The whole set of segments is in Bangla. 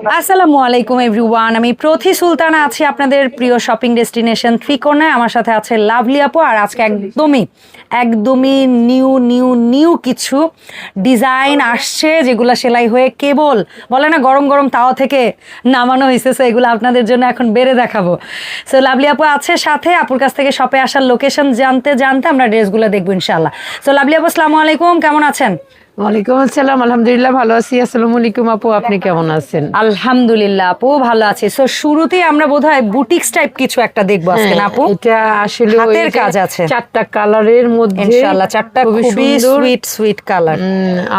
আসসালামু আলাইকুম এভরিওয়ান, আমি প্রথি সুলতানা আছি আপনাদের প্রিয় শপিং ডেস্টিনেশন ত্রিকোণায়। আমার সাথে আছে লাভলি আপু। আর আজকে একদমই নিউ কিছু ডিজাইন আসছে, যেগুলো সেলাই হয়ে কেবল বলে না গরম গরম তাওয়া থেকে নামানো হয়েছে। সো এগুলো আপনাদের জন্য এখন বেড়ে দেখাবো। সো লাভলি আপু আছে সাথে, আপুর কাছ থেকে শপে আসার লোকেশন জানতে আমরা ড্রেসগুলো দেখবো ইনশাল্লাহ। সো লাভলি আপু, আসসালামু আলাইকুম, কেমন আছেন? ওয়ালাইকুম আসসালাম, আলহামদুলিল্লাহ ভালো আছি। আসসালামু আলাইকুম আপু, আপনি কেমন আছেন? আলহামদুলিল্লাহ আপু ভালো আছি। সো শুরুতেই আমরা বোধহয় বুটিক্স টাইপ কিছু একটা দেখবো আজকে না আপু? এটা আসলে হাতের কাজ আছে, চারটা কালারের মধ্যে ইনশাআল্লাহ চারটা খুবই সুইট কালার,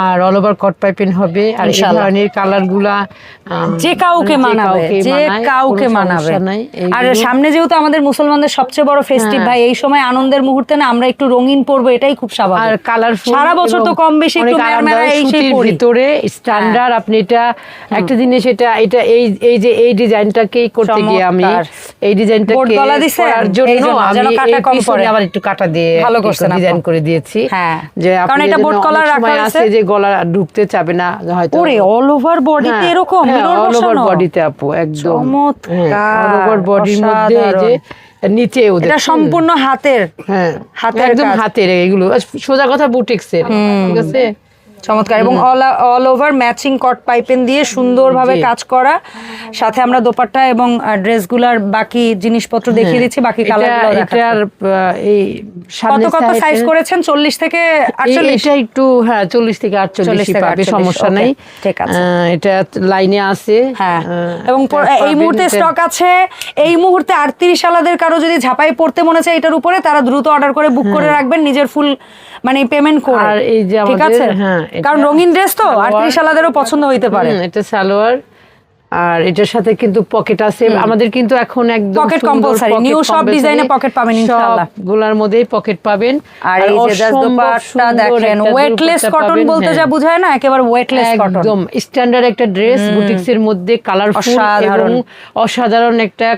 আর অল ওভার কট পাইপিং হবে। আর এই ধরনের কালারগুলা যে কাউকে মানাবে। আর সামনে যেহেতু আমাদের মুসলমানদের সবচেয়ে বড় ফেস্টিভ ভাই, এই সময় আনন্দের মুহূর্তে না আমরা একটু রঙিন পরবো, এটাই খুব স্বাভাবিক। আর কালারফুল, সারা বছর তো কম বেশি একটু ভিতরে স্ট্যান্ডার্ড। আপনি এটা একটা জিনিস, এটা এই ডিজাইনটাকেই করতে গিয়ে আমি এই ডিজাইনটাকে করার জন্য আমি আবার একটু কাটা দিয়ে ভালো করছেন, ডিজাইন করে দিয়েছি। যে কারণ এটা বোর্ড কলার রাখা আছে যে গলা ঢুকতে চাবে না হয়তো। ওরে অল ওভার বডিতে এরকম অল ওভার বডিতে আপু একদম অল ওভার বডির মধ্যে যে নিচে ওদের এটা সম্পূর্ণ হাতের একদম হাতের, এগুলো সোজা কথা বুটিক্সের, ঠিক আছে? চমৎকার। এবং অল ওভার ম্যাচিং কট পাইপেন দিয়ে সুন্দরভাবে কাজ করা, সাথে আমরা দোপাট্টা এবং ড্রেসগুলার বাকি জিনিসপত্র দেখিয়ে দিচ্ছি, বাকি কালারগুলো দেখাচ্ছি। এই কত সাইজ করেছেন? 40 থেকে 48? এটা একটু 40 থেকে 48 পাবে, সমস্যা নাই, ঠিক আছে। এটা লাইনে আছে। এবং এই মুহূর্তে স্টক আছে। এই মুহূর্তে 38 সালাদের কারো যদি ঝাপাই পড়তে মনে চায় এটার উপরে, তারা দ্রুত অর্ডার করে বুক করে রাখবেন নিজের ফুল পেমেন্ট করে। আর এই যে ঠিক আছে, কারণ রঙিন ড্রেস তো 38 সালাদেরও পছন্দ হইতে পারে। এটা সালোয়ার, আর এটার সাথে কিন্তু পকেট আছে আমাদের, কিন্তু এখন একদম পকেট কম্পালসারি, নিউ সব ডিজাইনে পকেট পাবেন ইনশাআল্লাহ, সবগুলোর মধ্যেই পকেট পাবেন। আর এই যে দোপাট্টা দেখেন, ওয়েটলেস কটন বলতে যা বোঝায় না, একেবারে ওয়েটলেস কটন, একদম স্ট্যান্ডার্ড একটা ড্রেস, বুটিক্সের মধ্যে কালারফুল এবং অসাধারণ একটা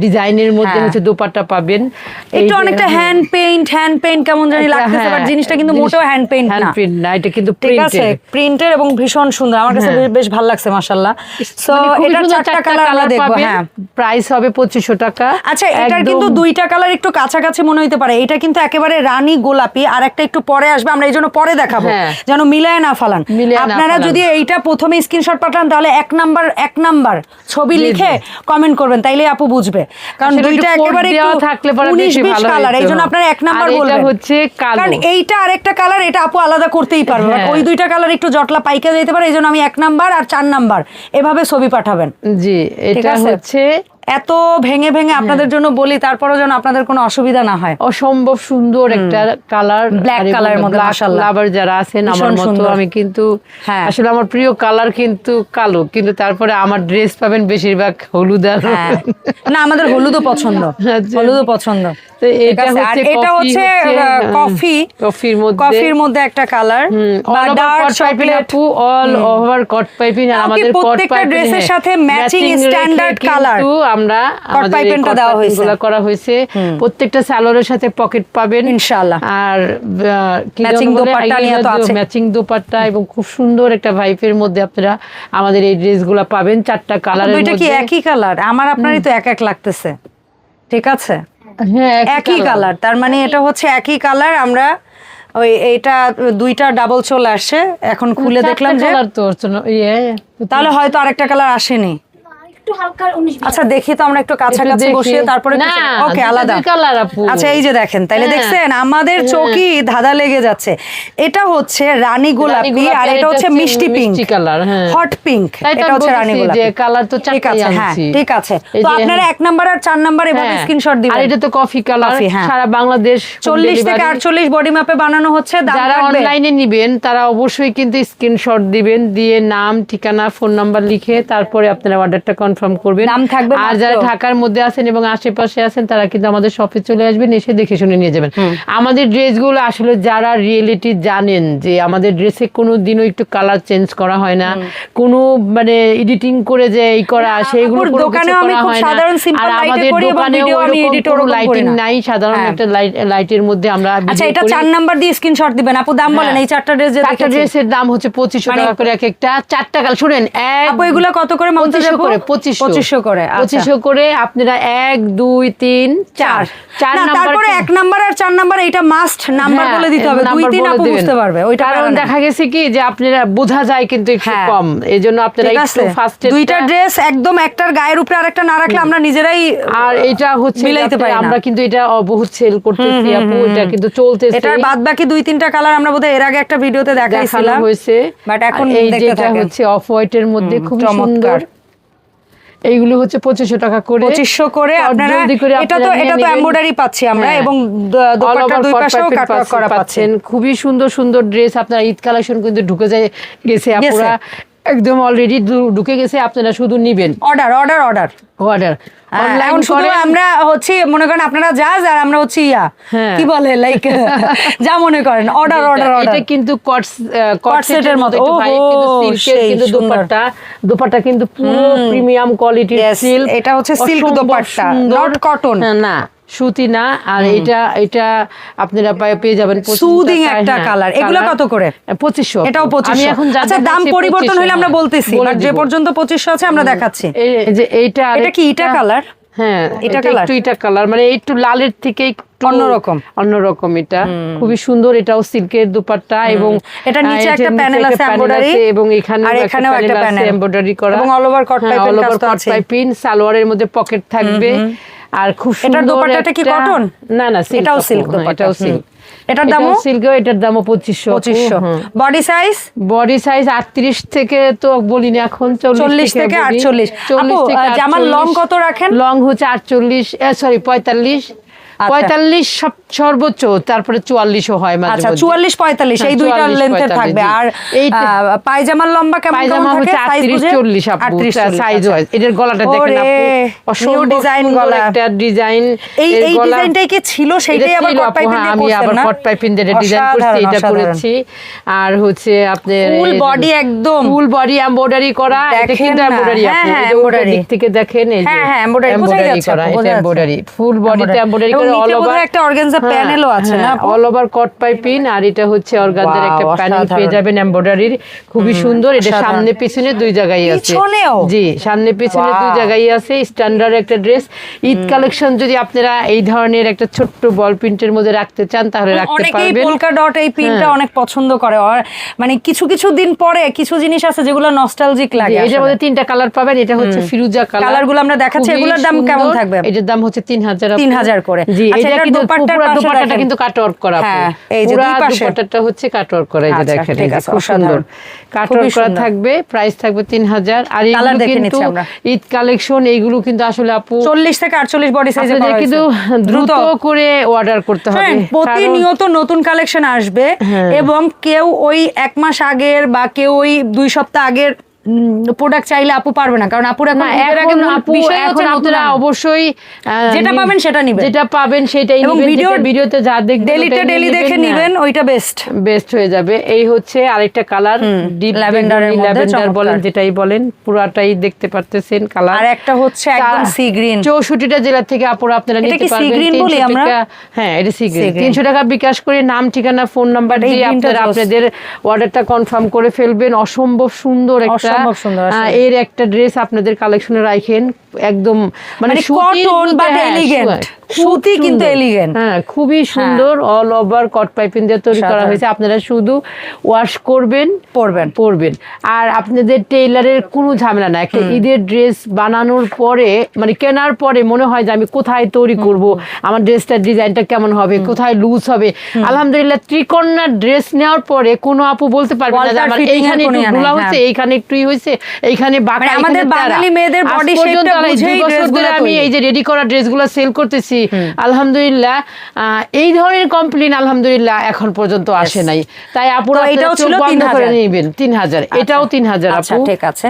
ডিজাইনের মধ্যে হচ্ছে দোপাট্টা পাবেন। এটা অনেকটা হ্যান্ড পেইন্ট কেমন জানি লাগতেছে, বাট জিনিসটা কিন্তু মোটেও হ্যান্ড পেইন্ট না, এটা কিন্তু প্রিন্টের এবং ভীষণ সুন্দর, আমার কাছে বেশ ভালো লাগছে মাশাআল্লাহ। সো এটা চারটা কালার আমরা দেখব। প্রাইস হবে 2500 টাকা। আচ্ছা, এটার কিন্তু দুইটা কালার একটু কাছাকাছি মনে হইতে পারে। এটা কিন্তু একেবারে রানী গোলাপি, আর একটা একটু পরে আসবে, আমরা এইজন্য পরে দেখাবো যেন মিলায় না ফালান। আপনারা যদি এইটা প্রথমে স্ক্রিনশট পাঠান, তাহলে এক নাম্বার ছবি লিখে কমেন্ট করবেন, তাইলে আপু বুঝবে। কারণ দুইটা একেবারে থাকলে পরে 19-20 কালার, এইজন্য আপনারা এক নাম্বার বলবেন। হচ্ছে কারণ এইটা আরেকটা কালার, এটা আপু আলাদা করতেই পারবে, ওই দুইটা কালার একটু জটলা পাইকা যেতে পারে, এইজন্য আমি 1 নাম্বার আর 4 নাম্বার এভাবে ছবি পাঠাবেন। জি, এটা হচ্ছে এত ভেঙে আপনাদের জন্য বলি, তারপরও যেন আপনাদের কোনো অসুবিধা না হয়। অসম্ভব সুন্দর একটা কালার, ব্ল্যাক কালারের মধ্যে মাশাআল্লাহ। লাভার যারা আছেন আমার মতো, আমি কিন্তু আসলে আমার প্রিয় কালার কিন্তু কালো, কিন্তু তারপরে আমার ড্রেস পাবেন বেশিরভাগ হলুদ। না, আমাদের হলুদও পছন্দ। তো এটা হচ্ছে কফির মধ্যে একটা কালার, বা dark chocolate, all over cut piping. আর আমাদের প্রত্যেকটা ড্রেসের সাথে ম্যাচিং স্ট্যান্ডার্ড কালার আমরা কট পাইপিংটা দেওয়া হয়েছে, করা হয়েছে। প্রত্যেকটা সালোয়ারের সাথে পকেট পাবেন ইনশাআল্লাহ, আর ম্যাচিং দোপাট্টা নিয়ে তো আছে, ম্যাচিং দোপাট্টা, এবং খুব সুন্দর একটা ভাইবের মধ্যে আপনারা আমাদের এই ড্রেসগুলো পাবেন। চারটা কালারের মধ্যে। দুইটা কি একই কালার? আমার আপনারই তো এক লাগতেছে, ঠিক আছে? একই কালার, তার মানে এটা হচ্ছে একই কালার। আমরা এইটা দুইটা ডাবল চলে আসছে, এখন খুলে দেখলাম যে তাহলে হয়তো আরেকটা কালার আসেনি। আচ্ছা, দেখি তো আমরা একটু কাছাকাছি বসিয়ে তারপরে। ওকে, আলাদা কালার আপু। আচ্ছা, এই যে দেখেন, তাইলে দেখছেন আমাদের চোখই ধাঁধা লেগে যাচ্ছে। এটা হচ্ছে রানী গোলাপি, আর এটা হচ্ছে মিষ্টি পিঙ্ক কালার, হট পিঙ্ক। এটা হচ্ছে রানী গোলাপি কালার। তো ঠিক আছে, ঠিক আছে। তো আপনারা 1 নাম্বার আর 4 নাম্বার এভাবে স্ক্রিনশট দিবেন। আর এটা তো কফি কালার, সারা বাংলাদেশ 40 থেকে 48 বডি মাপে বানানো হচ্ছে। যারা অনলাইনে নেবেন তারা অবশ্যই কিন্তু স্ক্রিনশট দিবেন, দিয়ে নাম, ঠিকানা, ফোন নাম্বার লিখে তারপরে আপনারা অর্ডারটা কনফার্ম কনফার্ম করবেন। আর যারা ঢাকার মধ্যে আছেন এবং আশেপাশে আছেন তারা কিন্তু আমাদের শপে চলে আসবেন, এসে দেখে শুনে নিয়ে যাবেন। আমাদের ড্রেসগুলো আসলে যারা রিয়েলিটি জানেন যে আমাদের ড্রেসে কোনো দিনও একটু কালার চেঞ্জ করা হয় না, কোনো মানে এডিটিং করে যে এই করা সেইগুলো দোকানে আমি খুব সাধারণ সিম্পল লাইটে করি এবং ভিডিও আমি এডিট ওরকম লাইটিং নাই, সাধারণ একটা লাইটের মধ্যে আমরা। আচ্ছা, এটা 4 নাম্বার দিয়ে স্ক্রিনশট দিবেন আপু। দাম বলেন এই 4টা ড্রেস যে দেখেছেন। 4টা ড্রেসের দাম হচ্ছে 2500 টাকা করে এক একটা। 4টা কালার শুনেন আপু, এগুলো কত করে? 2500 করে। 2500 করে। 2500 করে আপনারা 1 2 3 4 নাম্বার। তারপরে 1 নাম্বার আর 4 নাম্বার এটা মাস্ট নাম্বার বলে দিতে হবে। 2 3 আপু বুঝতে পারবে ওইটা। কারণ দেখা গেছে কি যে আপনারা বোঝা যায় কিন্তু একটু কম, এইজন্য আপনারা একটু ফাস্টে দুইটা ড্রেস একদম একটার গায়ের উপরে আরেকটা না রাখলে আমরা নিজেরাই। আর এটা হচ্ছে মিলাইতে পারি আমরা, কিন্তু এটা বহুত সেল করতেছি আপু, এটা কিন্তু চলতেছে। এটার বাদ বাকি 2-3টা কালার আমরা বোধহয় এর আগে একটা ভিডিওতে দেখাইছিলাম হয়েছে, বাট এখন এই যেটা হচ্ছে অফ হোয়াইটের মধ্যে খুব সুন্দর। এইগুলো হচ্ছে 2500 টাকা করে। 2500 করে আপনারা। এটা তো এমব্রয়ডারি পাচ্ছি আমরা এবং দোপাট্টার দুই পাশেও কাটওয়ার্ক করা পাচ্ছেন। খুবই সুন্দর সুন্দর ড্রেস। আপনারা ঈদ কালেকশন কিন্তু ঢুকে গেছে আপুরা, একদম অলরেডি ঢুকে গেছে, আপনারা শুধু নিবেন। Order order order order online শুধু আমরা হচ্ছে মনে করেন আপনারা যা আর আমরা হচ্ছে কি বলে লাইক যা মনে করেন অর্ডার অর্ডার অর্ডার। এটা কিন্তু কট সেটের মতো ভাই, কিন্তু সিল্কের কিন্তু দোপাট্টা কিন্তু পুরো প্রিমিয়াম কোয়ালিটির সিল্ক। এটা হচ্ছে সিল্ক দোপাট্টা, নট কটন না, সুতি না। আর এটা আপনারা পেয়ে যাবেন সুদিং একটা কালার। এগুলো কত করে? 2500। এটাও 2500। এখন আচ্ছা, দাম পরিবর্তন হলে আমরা বলতেছি, বাট যে পর্যন্ত 2500 আছে আমরা দেখাচ্ছি। এই যে এটা কি ইটা কালার? হ্যাঁ, এটা একটু ইটা কালার, মানে একটু লালের থেকে একটু অন্যরকম। এটা খুবই সুন্দর। এটাও সিল্কের দুপাট্টা এবং এটা নিচে একটা প্যানেল আছে এমব্রয়ডারি এবং এখানেও একটা প্যানেল এমব্রয়ডারি করা এবং অল ওভার কট পাইপিং। সালোয়ারের মধ্যে পকেট থাকবে। আর খুব সুন্দর। এটার দোপাট্টাটা কি কটন? না, এটাও সিল্ক দোপাট্টা। এটাও সিল্ক। এটার দামও সিল্ক। এটার দামও 2500। বডি সাইজ 38 থেকে তো বলিনি, এখন 40 থেকে 48। আপু জামার লং কত রাখেন? লং হচ্ছে 45 সর্বোচ্চ, তারপরে 44ও হয় মাঝে মধ্যে। আচ্ছা, 44-45 এই দুইটা লেন্থের থাকবে। আর এই পায়জামার লম্বা কেমন? পায়জামা হচ্ছে 38-40 আপু সাইজ হয়। এটার গলাটা দেখেন আপু, অসম্ভব ডিজাইন গলা, একটা ডিজাইন। এই ডিজাইনটাই কি ছিল? সেটাই আবার কট পাইপিং দিয়ে আমি আবার কট পাইপিং দিয়ে ডিজাইন করছি, এটা করেছি। আর হচ্ছে আপনার ফুল বডি, একদম ফুল বডি এমব্রয়ডারি করা। এটা কিন্তু এমব্রয়ডারি আপু, এমব্রয়ডারি দিক থেকে দেখেন, এই যে এমব্রয়ডারি করা, এটা এমব্রয়ডারি, ফুল বডিতে এমব্রয়ডারি করা। অল ওভার একটা অর্গানজা প্যানেলও আছে না? All over cut piping. আর এটা হচ্ছে অর্গানজার একটা প্যানেল পেয়ে যাবেন এমব্রয়ডারির, খুবই সুন্দর। এটা সামনে পিছনে দুই জায়গায় আছে। জি, সামনে পিছনে দুই জায়গায় আছে। স্ট্যান্ডার্ড একটা ড্রেস। ঈদ কালেকশন যদি আপনারা এই ধরনের একটা ছোট্ট বল প্রিন্টের মধ্যে রাখতে চান তাহলে রাখতে পারবেন। অনেকেই পোলকা ডট এই প্রিন্টটা অনেক পছন্দ করে। মানে কিছু দিন পরে কিছু জিনিস আছে যেগুলো নস্টালজিক লাগে। এটার মধ্যে 3টা কালার পাবেন। এটা হচ্ছে ফিরোজা কালার। কালারগুলো আমরা দেখাচ্ছি। এগুলোর দাম কেমন থাকবে? এটার দাম হচ্ছে 3000 করে। জি, এটা কিন্তু দোপাট্টাটা কিন্তু কাটওয়ার্ক করা। এই যে দুই পাশে দোপাট্টাটা হচ্ছে কাটওয়ার্ক করা। এই যে দেখেন, খুব সুন্দর কাটওয়ার্ক করা থাকবে। প্রাইস থাকবে 3000। আর এগুলো কিন্তু ঈদ কালেকশন, এইগুলো কিন্তু আসলে আপু 40 থেকে 48 বডি সাইজে পাওয়া যায়, কিন্তু দ্রুত করে অর্ডার করতে হবে। প্রতিনিয়ত নতুন কালেকশন আসবে এবং কেউ ওই 1 মাস আগের বা কেউ ওই 2 সপ্তাহ আগের প্রোডাক্ট চাইলে আপু পারবে না, কারণ আপুরা এখন আপনারা অবশ্যই যেটা পাবেন সেটা নেবেন, যেটা পাবেন সেটাই নেবেন। ভিডিওতে যা দেখবেন ডেলি দেখে নেবেন, ওইটা বেস্ট হয়ে যাবে। এই হচ্ছে আরেকটা কালার, ডিপ ল্যাভেন্ডার বলেন, যেটাই বলেন, পুরাটাই দেখতে পারতেছেন কালার। আর একটা হচ্ছে একদম সি গ্রিন। 64টা জেলা থেকে আপুরা আপনারা নিতে পারবেন। সি গ্রিন বলি আমরা। হ্যাঁ, এটা সি গ্রিন। 300 টাকা বিকাশ করে নাম, ঠিকানা, ফোন নাম্বার দিয়ে আপনারা আপনাদের অর্ডারটা কনফার্ম করে ফেলবেন। অসম্ভব সুন্দর একটা এর একটা ড্রেস আপনাদের কালেকশনে রাখেন, একদম মানে কটন বাট এলিগেন্ট, সুতি কিন্তু এলিগেন্ট। হ্যাঁ, খুবই সুন্দর। অল ওভার কট পাইপিং দিয়ে তৈরি করা হয়েছে। আপনারা শুধু ওয়াশ করবেন, পরবেন। আর আপনাদের টেইলারের কোনো ঝামেলা না। একটা ঈদের ড্রেস বানানোর পরে, মানে কেনার পরে মনে হয় যে আমি কোথায় তৈরি করব, আমার ড্রেসটার ডিজাইনটা কেমন হবে, কোথায় লুজ হবে। আলহামদুলিল্লাহ, ত্রিকন্যা ড্রেস নেওয়ার পরে কোনো আপু বলতে পারবে না যে আমার এইখানে একটু ভুল হয়েছে, এইখানে একটুই হয়েছে, এইখানে বাঁকা। আমাদের বাঙালি মেয়েদের বডি শেপটা বুঝেই ড্রেসগুলো, আমি এই যে রেডি করা ড্রেসগুলো সেল করতেছি, আলহামদুলিল্লাহ এই ধরনের কমপ্লেইন আলহামদুলিল্লাহ এখন পর্যন্ত আসে নাই। তাই আপুরা এটাও ছিল 3000 করে নেবেন। 3000, এটাও 3000 আপু। ঠিক আছে।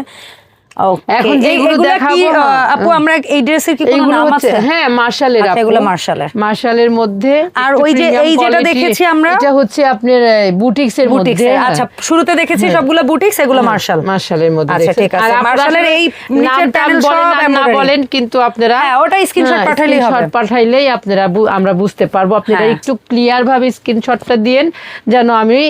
এখন যেগুলো দেখাবো আপু, আমরা এই ড্রেসের কি কোনো নাম আছে? হ্যাঁ, মার্শালের। এগুলো মার্শালের মধ্যে। আর ওই যে এই যেটা দেখেছি আমরা, এটা হচ্ছে আপনার বুটিক্সের মধ্যে। আচ্ছা, শুরুতে দেখেছি সবগুলো বুটিক্স, এগুলো মার্শালের মধ্যে। আচ্ছা, ঠিক আছে। মার্শালের এই নিচের প্যানেল সব না বলেন, কিন্তু আপনারা ওটা স্ক্রিনশট পাঠালেই হবে। স্ক্রিনশট পাঠাইলেই আমরা বুঝতে পারবো। আপনারা একটু ক্লিয়ার ভাবে স্ক্রিনশটটা দিয়েন, যেন আমি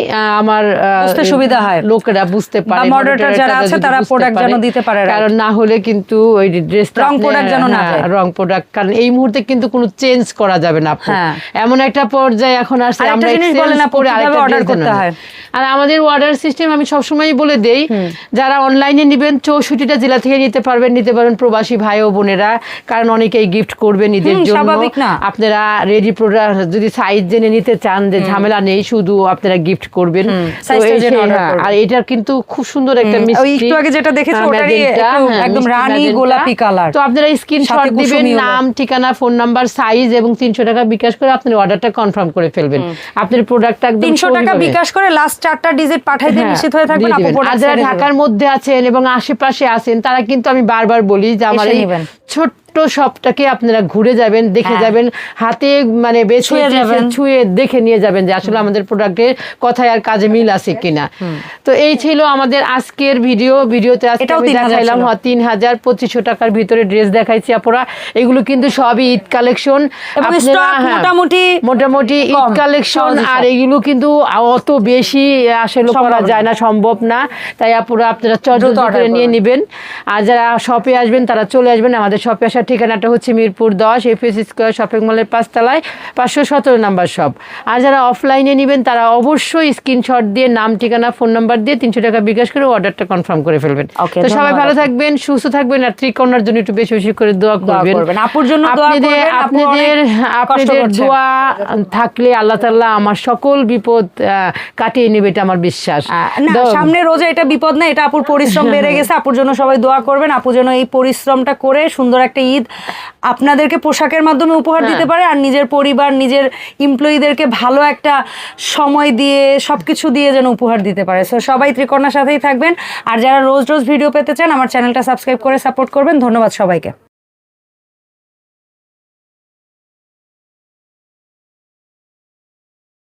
আমার বুঝতে সুবিধা হয়, লোকেরা বুঝতে পারে, মডারেটর যারা আছে তারা প্রোডাক্ট যেন দিতে পারে। কারণ না হলে কিন্তু ওই ড্রেসটা রং প্রোডাক্ট যেন না যায়, রং প্রোডাক্ট। কারণ এই মুহূর্তে কিন্তু কোনো চেঞ্জ করা যাবে না আপু। এমন একটা পর্যায়ে এখন আসছে, আমরা অর্ডার করতে হয়। আর আমাদের অর্ডার সিস্টেম আমি সবসময় বলে দেই, যারা অনলাইনে নেবেন 64টা জেলা থেকে নিতে পারবেন প্রবাসী ভাই ও বোনেরা। কারণ অনেকেই গিফট করবেন ঈদের জন্য। আপনারা রেডি প্রোডাক্ট যদি সাইজ জেনে নিতে চান, যে ঝামেলা নেই, শুধু আপনারা গিফট করবেন। আর এটার কিন্তু খুব সুন্দর একটা মিষ্টি, একটু আগে যেটা দেখেছি ওটারই একদম রানী গোলাপি কালার। তো আপনারা স্ক্রিনশট দিবেন, নাম, ঠিকানা, ফোন নাম্বার, সাইজ এবং 300 টাকা বিকাশ করে আপনার অর্ডারটা কনফার্ম করে ফেলবেন। আপনার প্রোডাক্টটা একদম 300 টাকা বিকাশ করে লাস্ট 4টা ডিজিট পাঠাই দিয়ে নিশ্চিত হয়ে থাকবেন আপু। আর যারা ঢাকার মধ্যে আছেন এবং আশেপাশে আছেন, তারা কিন্তু আমি বারবার বলি যে আমার এই ছোট্ট শপটাকে আপনারা ঘুরে যাবেন, দেখে যাবেন, হাতে মানে ছুঁয়ে দেখে নিয়ে যাবেন যে আসলে আমাদের প্রোডাক্টের কথায় আর কাজে মিল আছে কিনা। তো এই ছিল আমাদের আজকের ভিডিওতে আজকে আমি দেখাইলাম 3200 টাকার ভিতরে ড্রেস দেখাইছি আপুরা। এগুলো কিন্তু সবই ঈদ কালেকশন, মোটামুটি ঈদ কালেকশন। আর এগুলো কিন্তু অত বেশি আসলে করা যায় না, সম্ভব না। তাই আপুরা আপনারা চটজলদি করে নিয়ে নেবেন। আর যারা শপে আসবেন তারা চলে আসবেন। আমাদের শপে আসার ঠিকানাটা হচ্ছে মিরপুর 10 এফএস স্কয়ার শপিং মলের 5 তলায় 517 নাম্বার শপ। আর যারা অফলাইনে নেবেন তারা অবশ্যই স্ক্রিনশট দিয়ে নাম, ঠিকানা, ফোন নাম্বার দিয়ে 300 টাকা বিকাশ করে অর্ডারটা কনফার্ম করে ফেলবেন। তো সবাই ভালো থাকবেন, সুস্থ থাকবেন। আর ত্রিকন্যার জন্য একটু বেশি বেশি করে দোয়া করবেন। আপুর জন্য আপনাদের দোয়া থাকলে আল্লাহ তাআলা আমার সকল বিপদ কাটিয়ে নেবে, এটা আমার বিশ্বাস। সামনে রোজা, এটা বিপদ না, এটা আপুর পরিশ্রম বেড়ে গেছে। আপুর জন্য সবাই দোয়া করবেন, আপু যেন এই পরিশ্রমটা করে সুন্দর একটা ঈদ আপনাদেরকে পোশাকের মাধ্যমে উপহার দিতে পারে, আর নিজের পরিবার, নিজের এমপ্লয়িদেরকে ভালো একটা সময় দিয়ে সবকিছু দিয়ে যেন উপহার দিতে পারে। সো সবাই ত্রিকন্যার সাথেই থাকবেন। আর যারা রোজ রোজ ভিডিও পেতে চান, আমার চ্যানেলটা সাবস্ক্রাইব করে সাপোর্ট করবেন। ধন্যবাদ সবাইকে।